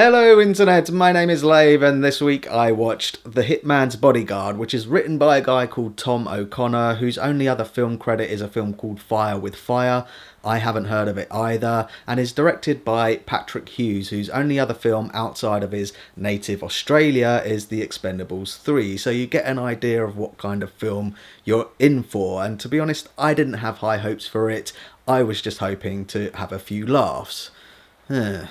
Hello internet, my name is Lave and this week I watched The Hitman's Bodyguard, which is written by a guy called Tom O'Connor, whose only other film credit is a film called Fire with Fire. I haven't heard of it either, and is directed by Patrick Hughes, whose only other film outside of his native Australia is The Expendables 3, so you get an idea of what kind of film you're in for, and to be honest, I didn't have high hopes for it. I was just hoping to have a few laughs.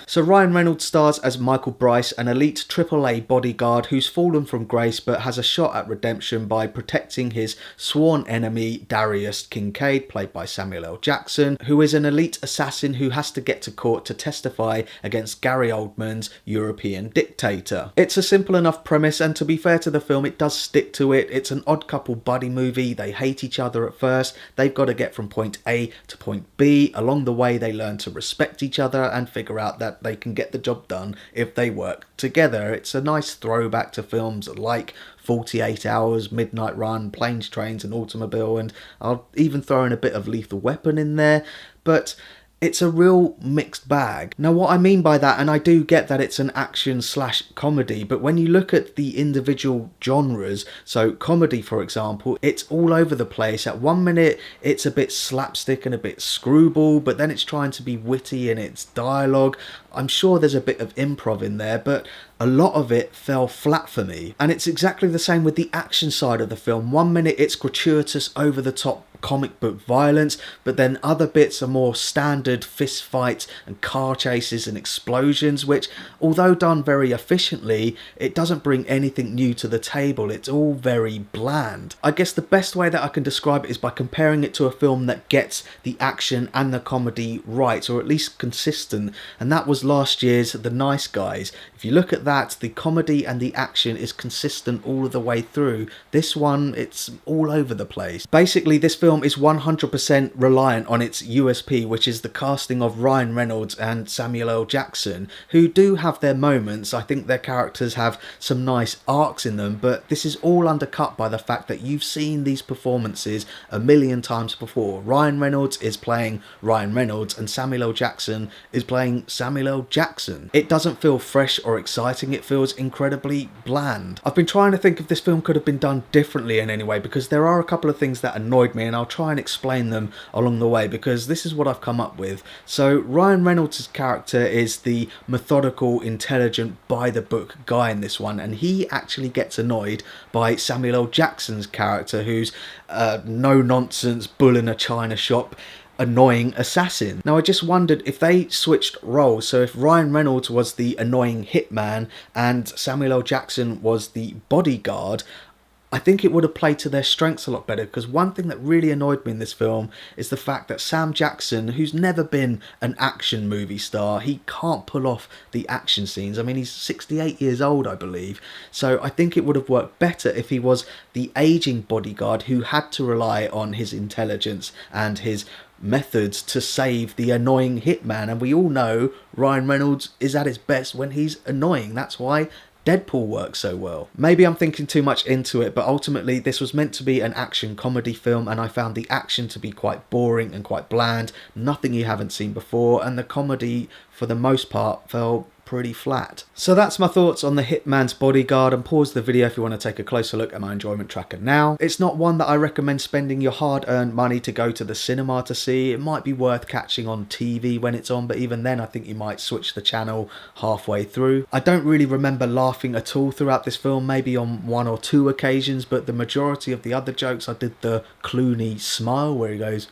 So Ryan Reynolds stars as Michael Bryce, an elite AAA bodyguard who's fallen from grace but has a shot at redemption by protecting his sworn enemy Darius Kincaid, played by Samuel L. Jackson, who is an elite assassin who has to get to court to testify against Gary Oldman's European dictator. It's a simple enough premise, and to be fair to the film, it does stick to it. It's an odd couple buddy movie. They hate each other at first. They've got to get from point A to point B. Along the way, they learn to respect each other and figure out that they can get the job done if they work together. It's a nice throwback to films like 48 Hours, Midnight Run, Planes, Trains and Automobile, and I'll even throw in a bit of Lethal Weapon in there, but it's a real mixed bag. Now what I mean by that, and I do get that it's an action slash comedy, but when you look at the individual genres, so comedy for example, it's all over the place. At one minute it's a bit slapstick and a bit screwball, but then it's trying to be witty in its dialogue. I'm sure there's a bit of improv in there, but a lot of it fell flat for me. And it's exactly the same with the action side of the film. One minute it's gratuitous, over the top comic book violence, but then other bits are more standard fist fights and car chases and explosions, which, although done very efficiently, it doesn't bring anything new to the table. It's all very bland. I guess the best way that I can describe it is by comparing it to a film that gets the action and the comedy right, or at least consistent, and that was last year's The Nice Guys. If you look at that, the comedy and the action is consistent all of the way through. This one, it's all over the place. Basically, this film is 100% reliant on its USP, which is the casting of Ryan Reynolds and Samuel L. Jackson, who do have their moments. I think their characters have some nice arcs in them, but this is all undercut by the fact that you've seen these performances a million times before. Ryan Reynolds is playing Ryan Reynolds and Samuel L. Jackson is playing Samuel L. Jackson. It doesn't feel fresh or exciting, it feels incredibly bland. I've been trying to think if this film could have been done differently in any way, because there are a couple of things that annoyed me, and I'll try and explain them along the way, because this is what I've come up with. So Ryan Reynolds' character is the methodical, intelligent, by-the-book guy in this one, and he actually gets annoyed by Samuel L. Jackson's character, who's no-nonsense, bull in a china shop, annoying assassin. Now I just wondered if they switched roles, so if Ryan Reynolds was the annoying hitman and Samuel L. Jackson was the bodyguard, I think it would have played to their strengths a lot better, because one thing that really annoyed me in this film is the fact that Sam Jackson, who's never been an action movie star, he can't pull off the action scenes. I mean, he's 68 years old, I believe, so I think it would have worked better if he was the aging bodyguard who had to rely on his intelligence and his methods to save the annoying hitman. And we all know Ryan Reynolds is at his best when he's annoying. That's why Deadpool works so well. Maybe I'm thinking too much into it, but ultimately this was meant to be an action comedy film, and I found the action to be quite boring and quite bland, nothing you haven't seen before, and the comedy for the most part fell pretty flat. So that's my thoughts on The Hitman's Bodyguard, and pause the video if you want to take a closer look at my enjoyment tracker now. It's not one that I recommend spending your hard-earned money to go to the cinema to see. It might be worth catching on TV when it's on, but even then I think you might switch the channel halfway through. I don't really remember laughing at all throughout this film, maybe on one or two occasions, but the majority of the other jokes I did the Clooney smile where he goes,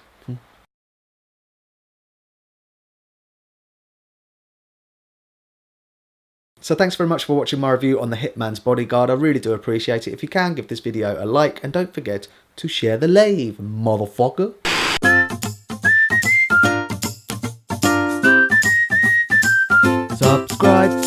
So thanks very much for watching my review on The Hitman's Bodyguard. I really do appreciate it. If you can, give this video a like, and don't forget to share the lave, motherfucker. Subscribe.